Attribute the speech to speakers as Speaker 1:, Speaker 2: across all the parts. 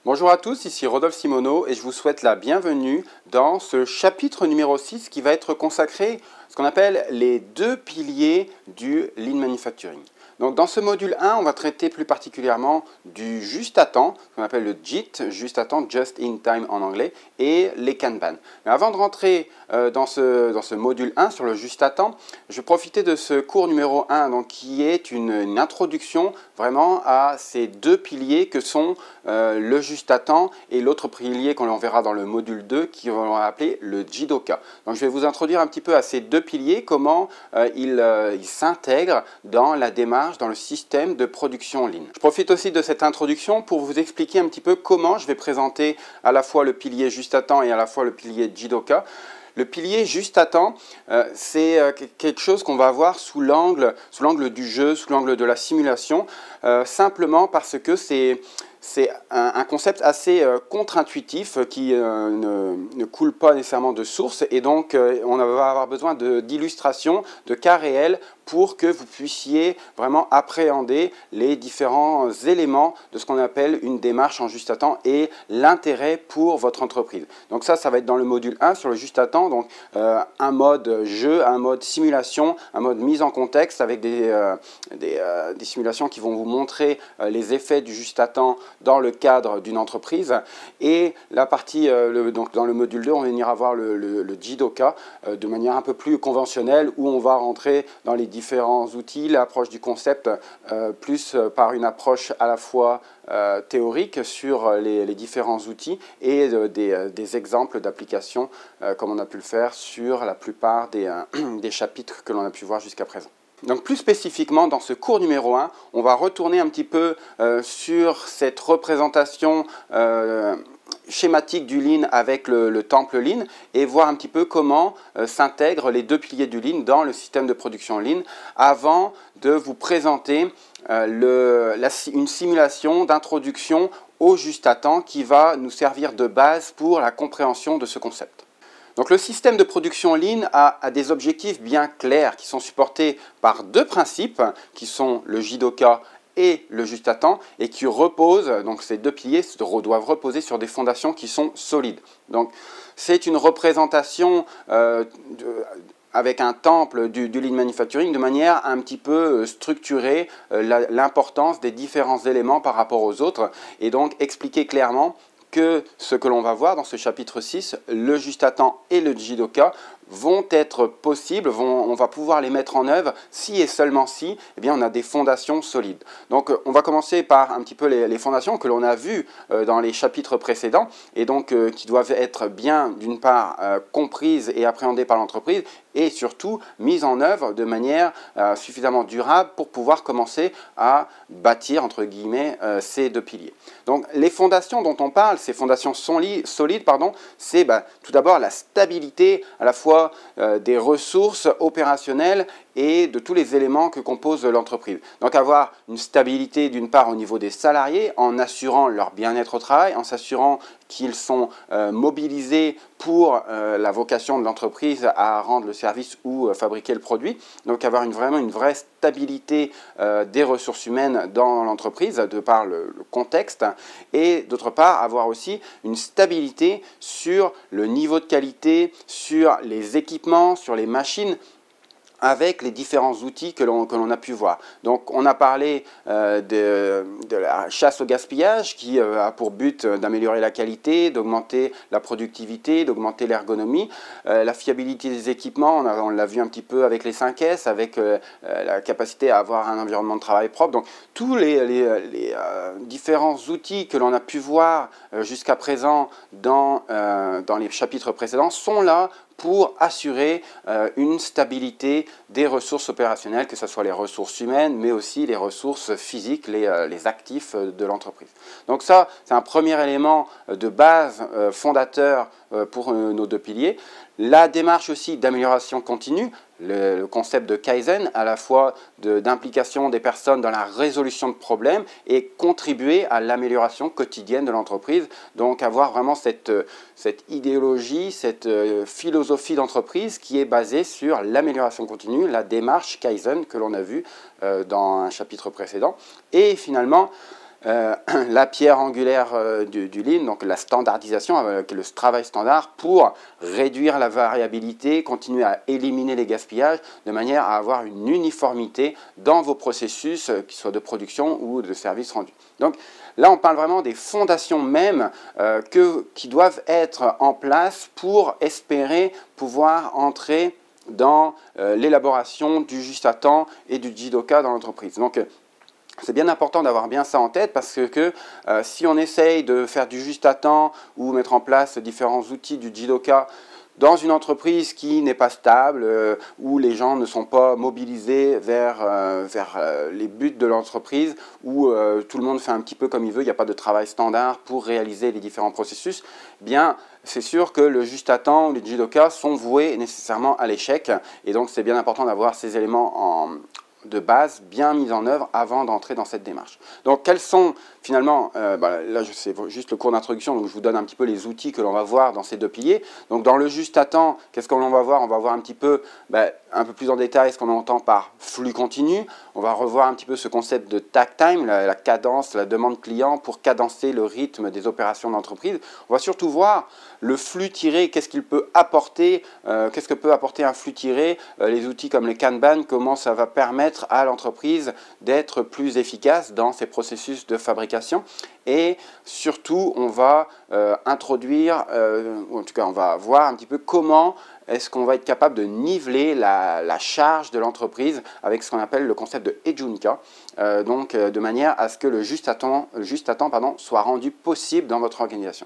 Speaker 1: Bonjour à tous, ici Rodolphe Simoneau et je vous souhaite la bienvenue dans ce chapitre numéro 6 qui va être consacré à ce qu'on appelle les deux piliers du Lean Manufacturing. Donc dans ce module 1, on va traiter plus particulièrement du juste à temps, ce qu'on appelle le JIT, juste à temps, Just in Time en anglais, et les Kanban. Mais avant de rentrer dans ce module 1 sur le juste à temps, je vais profiter de ce cours numéro 1 donc, qui est une introduction vraiment à ces deux piliers que sont le juste à temps et l'autre pilier qu'on verra dans le module 2 qui va appeler le Jidoka. Donc je vais vous introduire un petit peu à ces deux piliers, comment ils s'intègrent dans la démarche, dans le système de production Lean. Je profite aussi de cette introduction pour vous expliquer un petit peu comment je vais présenter à la fois le pilier juste à temps et à la fois le pilier Jidoka. Le pilier juste à temps, c'est quelque chose qu'on va voir sous l'angle du jeu, sous l'angle de la simulation, simplement parce que c'est un concept assez contre-intuitif qui ne coule pas nécessairement de source et donc on va avoir besoin d'illustrations, de cas réels pour que vous puissiez vraiment appréhender les différents éléments de ce qu'on appelle une démarche en juste à temps et l'intérêt pour votre entreprise. Donc ça va être dans le module 1 sur le juste à temps, donc un mode jeu, un mode simulation, un mode mise en contexte avec des simulations qui vont vous montrer les effets du juste à temps dans le cadre d'une entreprise. Et la partie, donc dans le module 2, on ira voir le Jidoka de manière un peu plus conventionnelle où on va rentrer dans les différents outils, l'approche du concept, plus par une approche à la fois théorique sur les différents outils et des exemples d'applications comme on a pu le faire sur la plupart des chapitres que l'on a pu voir jusqu'à présent. Donc plus spécifiquement, dans ce cours numéro 1, on va retourner un petit peu sur cette représentation schématique du Lean avec le temple Lean et voir un petit peu comment s'intègrent les deux piliers du Lean dans le système de production Lean avant de vous présenter une simulation d'introduction au juste à temps qui va nous servir de base pour la compréhension de ce concept. Donc le système de production Lean a des objectifs bien clairs qui sont supportés par deux principes qui sont le Jidoka et le juste à temps et qui reposent, donc ces deux piliers doivent reposer sur des fondations qui sont solides. Donc c'est une représentation avec un temple du Lean Manufacturing de manière un petit peu structurer l'importance des différents éléments par rapport aux autres et donc expliquer clairement que ce que l'on va voir dans ce chapitre 6, le juste à temps et le Jidoka vont être possibles, on va pouvoir les mettre en œuvre si et seulement si on a des fondations solides. Donc on va commencer par un petit peu les fondations que l'on a vues dans les chapitres précédents et donc qui doivent être bien d'une part comprises et appréhendées par l'entreprise et surtout mises en œuvre de manière suffisamment durable pour pouvoir commencer à bâtir entre guillemets ces deux piliers. Donc les fondations dont on parle, ces fondations solides, c'est tout d'abord la stabilité à la fois des ressources opérationnelles et de tous les éléments que compose l'entreprise. Donc avoir une stabilité d'une part au niveau des salariés en assurant leur bien-être au travail, en s'assurant qu'ils sont mobilisés pour la vocation de l'entreprise à rendre le service ou fabriquer le produit. Donc avoir vraiment une vraie stabilité des ressources humaines dans l'entreprise de par le contexte et d'autre part avoir aussi une stabilité sur le niveau de qualité, sur les équipements, sur les machines avec les différents outils que l'on a pu voir. Donc on a parlé de la chasse au gaspillage qui a pour but d'améliorer la qualité, d'augmenter la productivité, d'augmenter l'ergonomie, la fiabilité des équipements, on l'a vu un petit peu avec les 5S, avec la capacité à avoir un environnement de travail propre. Donc tous les différents outils que l'on a pu voir jusqu'à présent dans les chapitres précédents sont là pour assurer une stabilité des ressources opérationnelles, que ce soit les ressources humaines, mais aussi les ressources physiques, les actifs de l'entreprise. Donc ça, c'est un premier élément de base fondateur pour nos deux piliers. La démarche aussi d'amélioration continue, le concept de Kaizen, à la fois d'implication des personnes dans la résolution de problèmes et contribuer à l'amélioration quotidienne de l'entreprise. Donc avoir vraiment cette idéologie, cette philosophie d'entreprise qui est basée sur l'amélioration continue, la démarche Kaizen que l'on a vue dans un chapitre précédent. Et finalement, la pierre angulaire du Lean, donc la standardisation, le travail standard pour réduire la variabilité, continuer à éliminer les gaspillages de manière à avoir une uniformité dans vos processus, qu'ils soient de production ou de service rendu. Donc là, on parle vraiment des fondations mêmes qui doivent être en place pour espérer pouvoir entrer dans l'élaboration du juste à temps et du Jidoka dans l'entreprise. Donc, c'est bien important d'avoir bien ça en tête parce que si on essaye de faire du juste à temps ou mettre en place différents outils du Jidoka dans une entreprise qui n'est pas stable, où les gens ne sont pas mobilisés vers les buts de l'entreprise, où tout le monde fait un petit peu comme il veut, il n'y a pas de travail standard pour réaliser les différents processus, bien c'est sûr que le juste à temps ou les Jidoka sont voués nécessairement à l'échec. Et donc c'est bien important d'avoir ces éléments de base bien mis en œuvre avant d'entrer dans cette démarche. Donc quels sont finalement, là c'est juste le cours d'introduction, donc je vous donne un petit peu les outils que l'on va voir dans ces deux piliers. Donc dans le juste à temps, qu'est-ce que l'on va voir? On va voir un petit peu, un peu plus en détail ce qu'on entend par flux continu. On va revoir un petit peu ce concept de takt time, la cadence, la demande client pour cadencer le rythme des opérations d'entreprise. On va surtout voir le flux tiré, qu'est-ce qu'il peut apporter, qu'est-ce que peut apporter un flux tiré, les outils comme les Kanban, comment ça va permettre à l'entreprise d'être plus efficace dans ses processus de fabrication. Et surtout, on va introduire, ou en tout cas, on va voir un petit peu comment est-ce qu'on va être capable de niveler la charge de l'entreprise avec ce qu'on appelle le concept de Ejunka, donc de manière à ce que le juste à temps soit rendu possible dans votre organisation.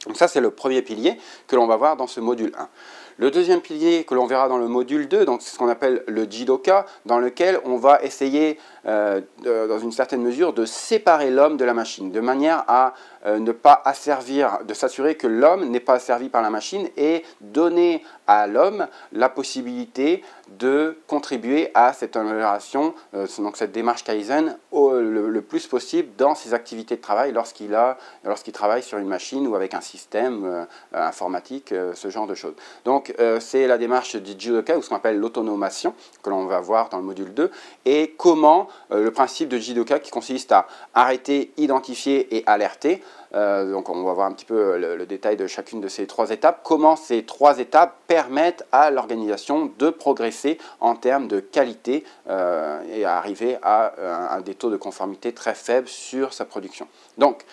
Speaker 1: Donc ça, c'est le premier pilier que l'on va voir dans ce module 1. Le deuxième pilier que l'on verra dans le module 2, c'est ce qu'on appelle le Jidoka, dans lequel on va essayer, dans une certaine mesure, de séparer l'homme de la machine, de manière à ne pas asservir, de s'assurer que l'homme n'est pas asservi par la machine et donner à l'homme la possibilité de contribuer à cette amélioration, donc cette démarche Kaizen, le plus possible dans ses activités de travail lorsqu'il travaille sur une machine ou avec un système informatique, ce genre de choses. Donc c'est la démarche du Jidoka, ou ce qu'on appelle l'autonomation, que l'on va voir dans le module 2, et comment le principe de Jidoka qui consiste à arrêter, identifier et alerter. Donc on va voir un petit peu le détail de chacune de ces trois étapes, comment ces trois étapes permettent à l'organisation de progresser en termes de qualité et à arriver à des taux de conformité très faibles sur sa production. Donc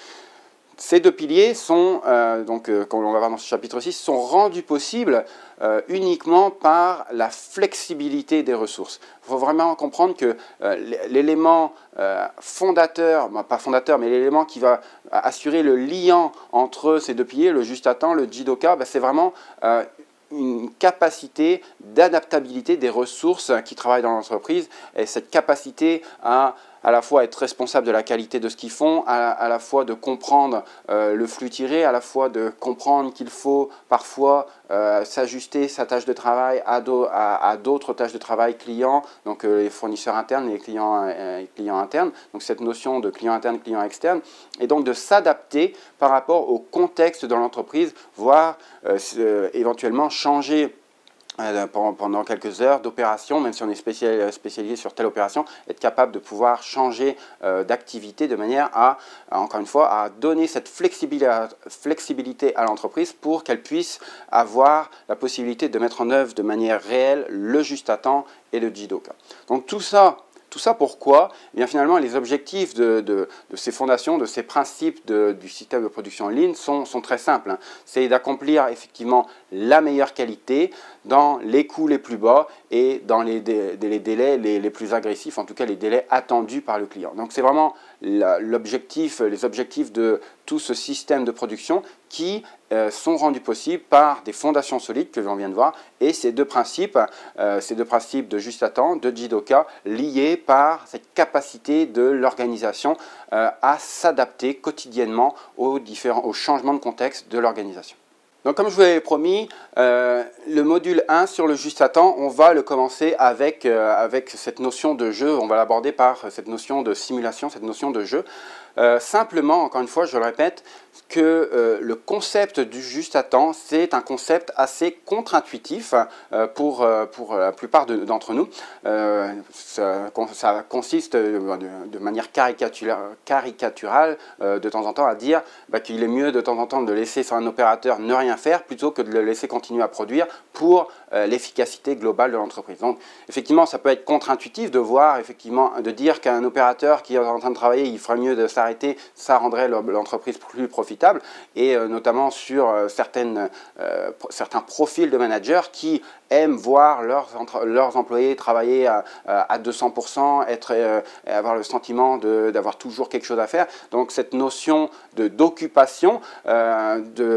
Speaker 1: ces deux piliers sont, comme on va voir dans ce chapitre 6, sont rendus possibles uniquement par la flexibilité des ressources. Il faut vraiment comprendre que l'élément fondateur, pas fondateur, mais l'élément qui va assurer le lien entre ces deux piliers, le juste à temps, le Jidoka, c'est vraiment une capacité d'adaptabilité des ressources qui travaillent dans l'entreprise, et cette capacité à la fois être responsable de la qualité de ce qu'ils font, à la fois de comprendre le flux tiré, à la fois de comprendre qu'il faut parfois s'ajuster sa tâche de travail à d'autres tâches de travail clients, donc les fournisseurs internes, les clients internes, donc cette notion de client interne, client externe, et donc de s'adapter par rapport au contexte de l'entreprise, voire éventuellement changer pendant quelques heures d'opération, même si on est spécialisé sur telle opération, être capable de pouvoir changer d'activité de manière à, encore une fois, à donner cette flexibilité à l'entreprise pour qu'elle puisse avoir la possibilité de mettre en œuvre de manière réelle le juste à temps et le Jidoka. Donc tout ça pourquoi? Eh bien, finalement, les objectifs de ces fondations, de ces principes du système de production Lean sont très simples. C'est d'accomplir effectivement la meilleure qualité dans les coûts les plus bas et dans les délais les plus agressifs, en tout cas les délais attendus par le client. Donc c'est vraiment les objectifs de tout ce système de production qui sont rendus possibles par des fondations solides que l'on vient de voir, et ces deux principes de juste à temps, de Jidoka, liés par cette capacité de l'organisation à s'adapter quotidiennement aux changements de contexte de l'organisation. Donc comme je vous l'avais promis, le module 1 sur le juste à temps, on va le commencer avec cette notion de jeu, on va l'aborder par cette notion de simulation, cette notion de jeu. Simplement, encore une fois, je le répète, que le concept du juste à temps, c'est un concept assez contre-intuitif pour la plupart d'entre nous. Ça consiste de manière caricaturale de temps en temps à dire qu'il est mieux de temps en temps de laisser un opérateur ne rien faire plutôt que de le laisser continuer à produire pour l'efficacité globale de l'entreprise. Donc effectivement, ça peut être contre-intuitif de voir, effectivement, de dire qu'un opérateur qui est en train de travailler, il ferait mieux de s'arrêter, ça rendrait l'entreprise plus profitable, et notamment sur certains profils de managers qui aiment voir leurs employés travailler à 200%, avoir le sentiment d'avoir toujours quelque chose à faire. Donc cette notion d'occupation, ce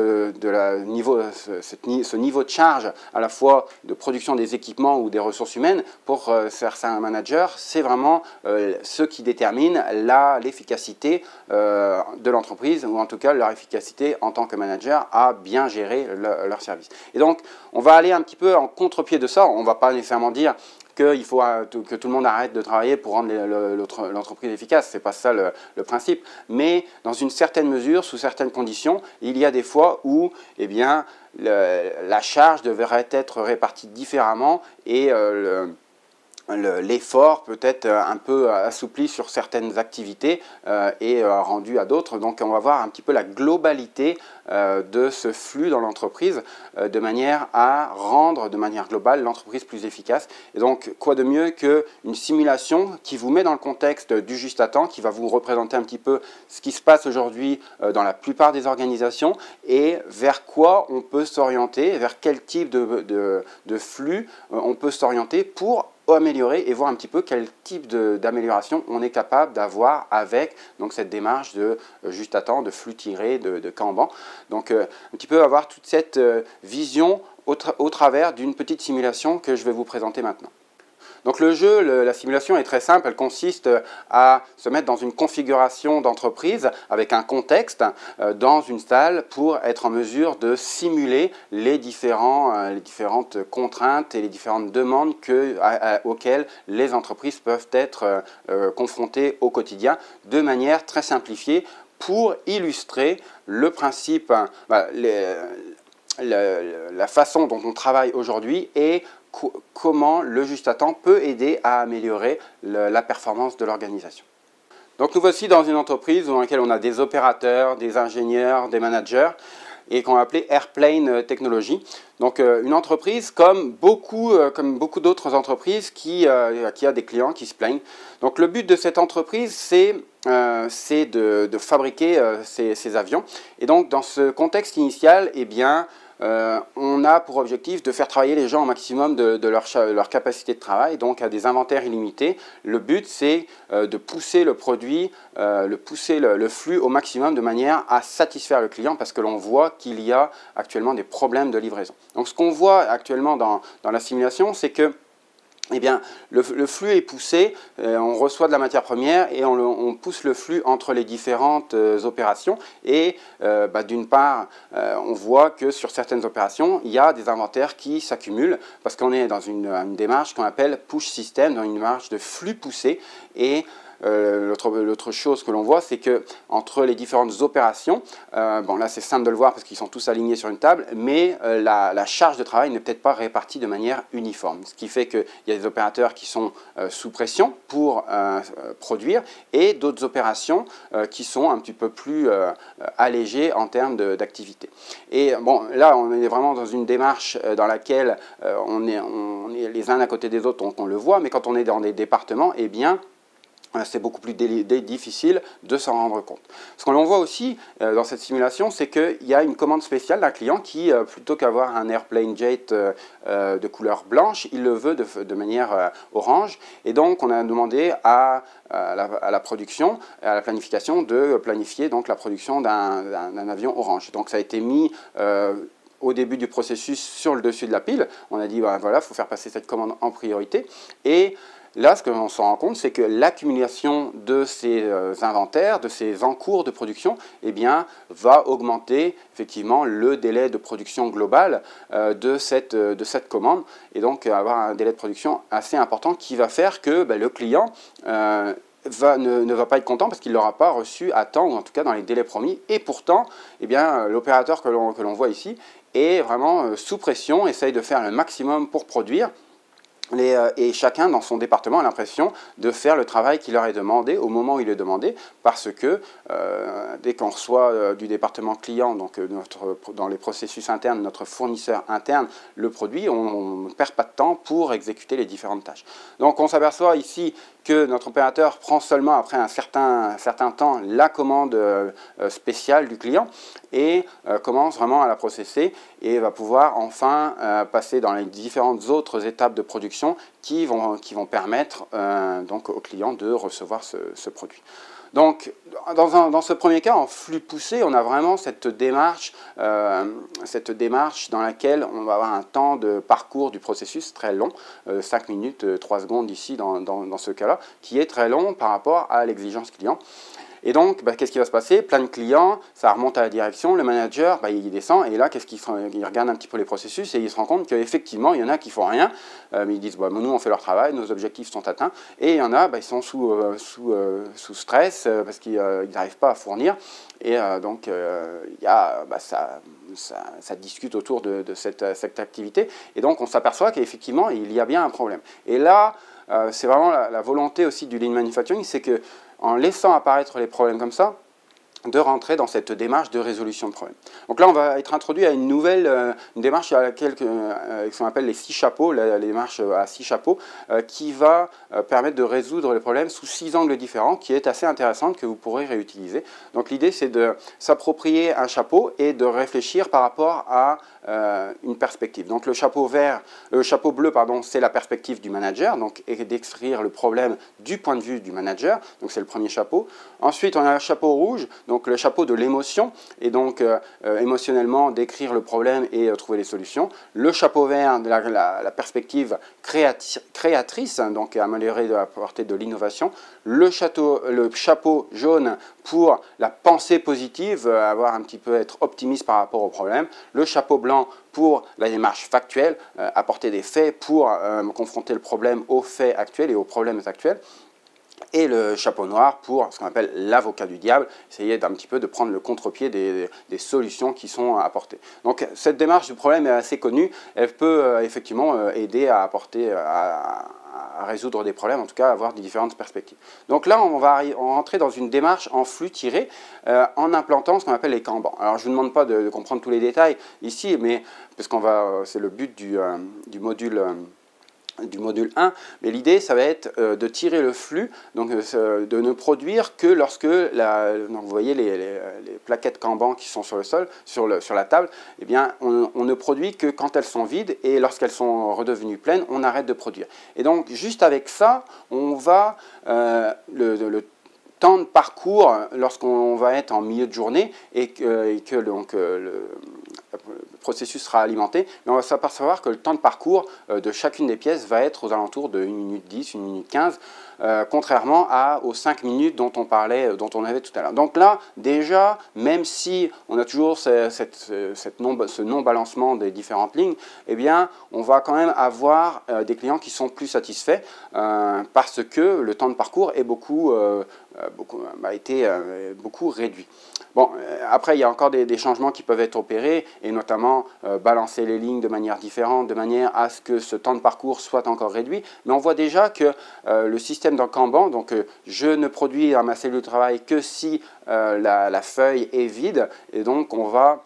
Speaker 1: niveau de charge à la fois de production des équipements ou des ressources humaines, pour certains managers, c'est vraiment ce qui détermine l'efficacité de l'entreprise, ou en tout cas leur efficacité en tant que manager à bien gérer leur service. Et donc on va aller un petit peu en contre-pied de ça. On ne va pas nécessairement dire qu'il faut que tout le monde arrête de travailler pour rendre l'entreprise efficace. Ce n'est pas ça le principe. Mais dans une certaine mesure, sous certaines conditions, il y a des fois où la charge devrait être répartie différemment et l'effort peut être un peu assoupli sur certaines activités et rendu à d'autres. Donc on va voir un petit peu la globalité de ce flux dans l'entreprise de manière à rendre de manière globale l'entreprise plus efficace. Et donc quoi de mieux qu'une simulation qui vous met dans le contexte du juste à temps, qui va vous représenter un petit peu ce qui se passe aujourd'hui dans la plupart des organisations et vers quoi on peut s'orienter, vers quel type de flux on peut s'orienter pour améliorer et voir un petit peu quel type d'amélioration on est capable d'avoir avec donc, cette démarche de juste à temps, de flux tiré, de Kanban. Donc un petit peu avoir toute cette vision au travers d'une petite simulation que je vais vous présenter maintenant. Donc le jeu, la simulation est très simple, elle consiste à se mettre dans une configuration d'entreprise avec un contexte dans une salle pour être en mesure de simuler les différentes contraintes et les différentes demandes auxquelles les entreprises peuvent être confrontées au quotidien de manière très simplifiée pour illustrer le principe, la façon dont on travaille aujourd'hui et comment le juste à temps peut aider à améliorer la performance de l'organisation. Donc nous voici dans une entreprise dans laquelle on a des opérateurs, des ingénieurs, des managers et qu'on va appeler Airplane Technology. Donc une entreprise comme beaucoup d'autres entreprises qui a des clients qui se plaignent. Donc le but de cette entreprise c'est de fabriquer ces avions. Et donc dans ce contexte initial, on a pour objectif de faire travailler les gens au maximum de leur capacité de travail, donc à des inventaires illimités. Le but, c'est de pousser le produit, le flux au maximum de manière à satisfaire le client parce que l'on voit qu'il y a actuellement des problèmes de livraison. Donc ce qu'on voit actuellement dans la simulation, c'est que le flux est poussé, on reçoit de la matière première et on pousse le flux entre les différentes opérations et d'une part on voit que sur certaines opérations il y a des inventaires qui s'accumulent parce qu'on est dans une démarche qu'on appelle push system, dans une démarche de flux poussé et l'autre chose que l'on voit, c'est que entre les différentes opérations, là c'est simple de le voir parce qu'ils sont tous alignés sur une table, mais la charge de travail n'est peut-être pas répartie de manière uniforme. Ce qui fait qu'il y a des opérateurs qui sont sous pression pour produire et d'autres opérations qui sont un petit peu plus allégées en termes d'activité. Et là on est vraiment dans une démarche dans laquelle on est les uns à côté des autres, on le voit, mais quand on est dans des départements, c'est beaucoup plus difficile de s'en rendre compte. Ce que l'on voit aussi dans cette simulation, c'est qu'il y a une commande spéciale d'un client qui, plutôt qu'avoir un Airplane Jet de couleur blanche, il le veut de manière orange. Et donc, on a demandé à la production, à la planification, de planifier donc, la production d'un avion orange. Donc, ça a été mis au début du processus sur le dessus de la pile. On a dit, voilà, il faut faire passer cette commande en priorité. Et là, ce que l'on se rend compte, c'est que l'accumulation de ces inventaires, de ces encours de production, va augmenter effectivement le délai de production global de cette commande et donc avoir un délai de production assez important qui va faire que le client ne va pas être content parce qu'il ne l'aura pas reçu à temps, ou en tout cas dans les délais promis. Et pourtant, eh bien, l'opérateur que l'on voit ici est vraiment sous pression, essaye de faire le maximum pour produire. Et chacun dans son département a l'impression de faire le travail qui leur est demandé au moment où il est demandé, parce que dès qu'on reçoit du département client, donc dans les processus internes, notre fournisseur interne, le produit, on ne perd pas de temps pour exécuter les différentes tâches. Donc on s'aperçoit ici que notre opérateur prend seulement après un certain temps la commande spéciale du client et commence vraiment à la processer et va pouvoir enfin passer dans les différentes autres étapes de production qui vont permettre donc au client de recevoir ce produit. Donc, dans ce premier cas, en flux poussé, on a vraiment cette démarche dans laquelle on va avoir un temps de parcours du processus très long, 5 minutes, 3 secondes ici dans ce cas-là, qui est très long par rapport à l'exigence client. Et donc, qu'est-ce qui va se passer? Plein de clients, ça remonte à la direction, le manager, il descend, et là, il regarde un petit peu les processus, et il se rend compte qu'effectivement, il y en a qui ne font rien, mais ils disent, nous, on fait leur travail, nos objectifs sont atteints, et il y en a, ils sont sous stress, parce qu'ils n'arrivent pas à fournir, et donc, ça discute autour de cette activité, et donc, on s'aperçoit qu'effectivement, il y a bien un problème. Et là, c'est vraiment la volonté aussi du Lean Manufacturing, c'est que en laissant apparaître les problèmes comme ça, de rentrer dans cette démarche de résolution de problèmes. Donc là, on va être introduit à une nouvelle une démarche à laquelle qu'on appelle les 6 chapeaux, la démarche à 6 chapeaux, qui va permettre de résoudre les problèmes sous 6 angles différents, qui est assez intéressante, que vous pourrez réutiliser. Donc l'idée, c'est de s'approprier un chapeau et de réfléchir par rapport à une perspective. Donc le chapeau bleu, c'est la perspective du manager, donc et d'extraire le problème du point de vue du manager, donc c'est le premier chapeau. Ensuite, on a le chapeau rouge, donc le chapeau de l'émotion, et donc émotionnellement décrire le problème et trouver les solutions. Le chapeau vert de la perspective créatrice, donc améliorer, apporter de l'innovation. Le chapeau jaune pour la pensée positive, être optimiste par rapport au problème. Le chapeau blanc pour la démarche factuelle, apporter des faits pour confronter le problème aux faits actuels et aux problèmes actuels. Et le chapeau noir pour ce qu'on appelle l'avocat du diable, essayer d'un petit peu de prendre le contre-pied des solutions qui sont apportées. Donc cette démarche du problème est assez connue, elle peut effectivement aider à résoudre des problèmes, en tout cas à avoir des différentes perspectives. Donc là, on va rentrer dans une démarche en flux tiré en implantant ce qu'on appelle les Kanban. Alors je ne vous demande pas de comprendre tous les détails ici, mais parce c'est le but du module 1, mais l'idée, ça va être de tirer le flux, donc de ne produire que lorsque, donc vous voyez les plaquettes Kanban qui sont sur le sol, sur la table, eh bien, on ne produit que quand elles sont vides, et lorsqu'elles sont redevenues pleines, on arrête de produire. Et donc, juste avec ça, on va, le temps de parcours, lorsqu'on va être en milieu de journée, et que donc, le processus sera alimenté, mais on va s'apercevoir que le temps de parcours de chacune des pièces va être aux alentours de 1 minute 10, 1 minute 15, contrairement aux 5 minutes dont on avait tout à l'heure. Donc là, déjà, même si on a toujours ce non-balancement des différentes lignes, eh bien, on va quand même avoir des clients qui sont plus satisfaits parce que le temps de parcours est a été beaucoup réduit. Bon, après, il y a encore des changements qui peuvent être opérés, et notamment balancer les lignes de manière différente, de manière à ce que ce temps de parcours soit encore réduit. Mais on voit déjà que le système dans Kanban, donc je ne produis dans ma cellule de travail que si la feuille est vide, et donc on va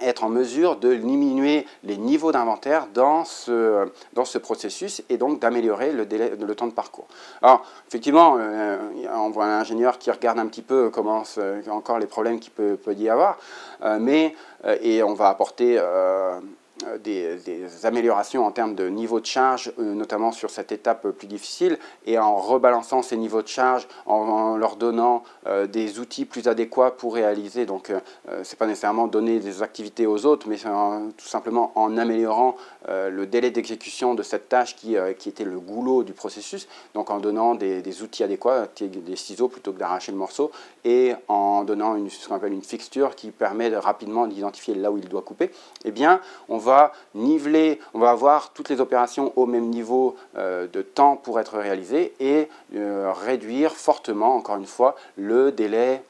Speaker 1: être en mesure de diminuer les niveaux d'inventaire dans ce processus, et donc d'améliorer le temps de parcours. Alors, effectivement, on voit un ingénieur qui regarde un petit peu encore les problèmes qu'il peut y avoir, et on va apporter des améliorations en termes de niveau de charge, notamment sur cette étape plus difficile, et en rebalançant ces niveaux de charge, en leur donnant des outils plus adéquats pour réaliser. Donc, c'est pas nécessairement donner des activités aux autres, mais tout simplement en améliorant le délai d'exécution de cette tâche qui était le goulot du processus, donc en donnant des outils adéquats, des ciseaux plutôt que d'arracher le morceau, et en donnant ce qu'on appelle une fixture qui permet rapidement d'identifier là où il doit couper. Eh bien, on va niveler, on va avoir toutes les opérations au même niveau de temps pour être réalisées et réduire fortement, encore une fois, le délai,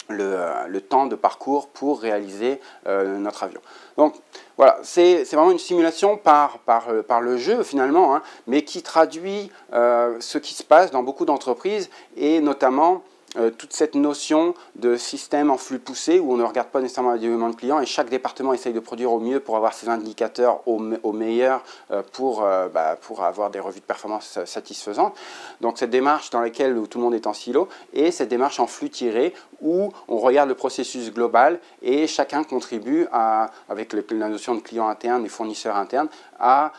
Speaker 1: le temps de parcours pour réaliser notre avion. Donc voilà, c'est vraiment une simulation par le jeu finalement, hein, mais qui traduit ce qui se passe dans beaucoup d'entreprises et notamment toute cette notion de système en flux poussé où on ne regarde pas nécessairement les développements de clients et chaque département essaye de produire au mieux pour avoir ses indicateurs au meilleur pour avoir des revues de performance satisfaisantes. Donc cette démarche dans laquelle tout le monde est en silo et cette démarche en flux tiré où on regarde le processus global et chacun contribue avec la notion de client interne et fournisseur interne à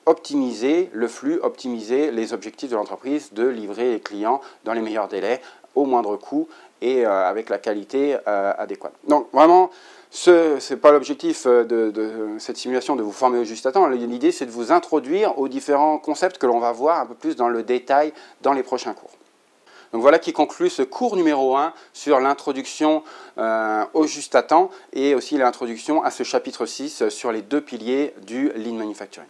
Speaker 1: optimiser le flux, optimiser les objectifs de l'entreprise, de livrer les clients dans les meilleurs délais, au moindre coût et avec la qualité adéquate. Donc vraiment, ce n'est pas l'objectif de cette simulation de vous former au juste à temps. L'idée, c'est de vous introduire aux différents concepts que l'on va voir un peu plus dans le détail dans les prochains cours. Donc voilà qui conclut ce cours numéro 1 sur l'introduction au juste à temps et aussi l'introduction à ce chapitre 6 sur les 2 piliers du Lean Manufacturing.